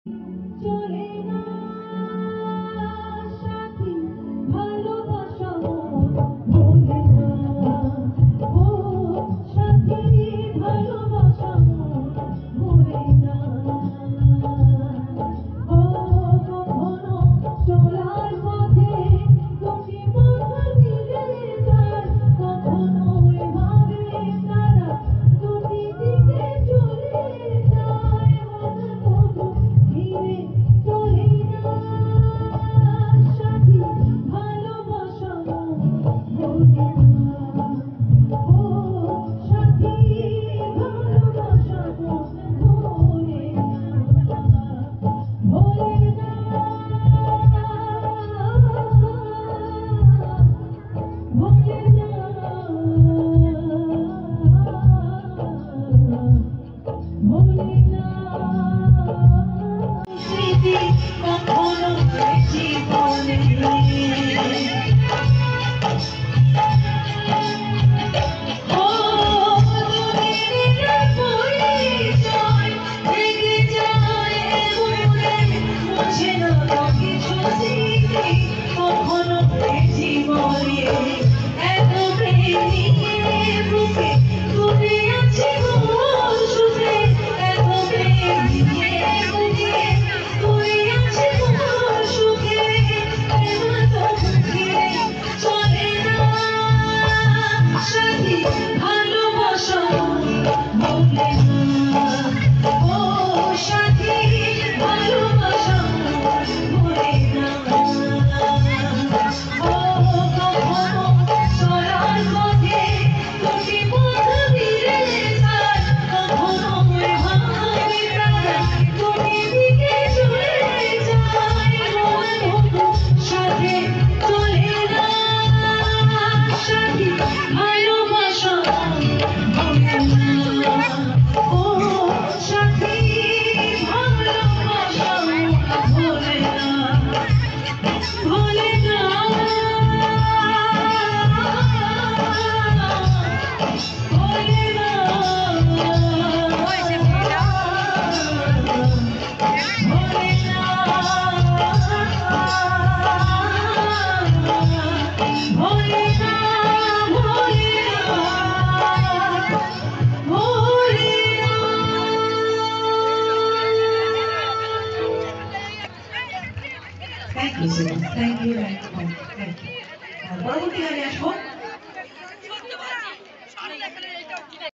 চলে না সাথী ভালোবাসা ভোলে না ও সাথী ভালোবাসা ভোলে না ও কখনো চলার পথে তুমি মাথা দিলে যায় কখনো ভাবে তারা দুটি দিকে চলে যায় তবু ধীরে চলে না সাথী ভালোবাসা ভোলে না ও সাথী ভালোবাসা ভোলে না ভোলে না ভোলে না ভোলে না স্মৃতি কখনো জীবনে ও দূরের পরিচয় থেকে যায় মনে মুছে না কিছু স্মৃতি কখনো জীবনে এত প্রেম নিয়ে বুকে ডুবে আছে মন শুধু এত প্রেম নিয়ে বুকে ডুবে আছে মন সুখে প্রেম তো ফিরে চলে না সাথী ভালোবাসা ভোলে না ও সাথী ভালোবাসা ভোলে না ও কখনো চলার পথে দুটি পথ মিলে যায় কখনো ভাবে তারা দুটি দিকে চলে যায় বন্ধু সাথে চলে না সাথী ভালোবাসা ভোলে না ও সাথী ভালোবাসা ভোলে না ভোলে না ভোলে না ভোলে না ভোলে না ভোলে না ভোলে Thank you, sir. Thank you. Thank you. পরবর্তী গানে আসবো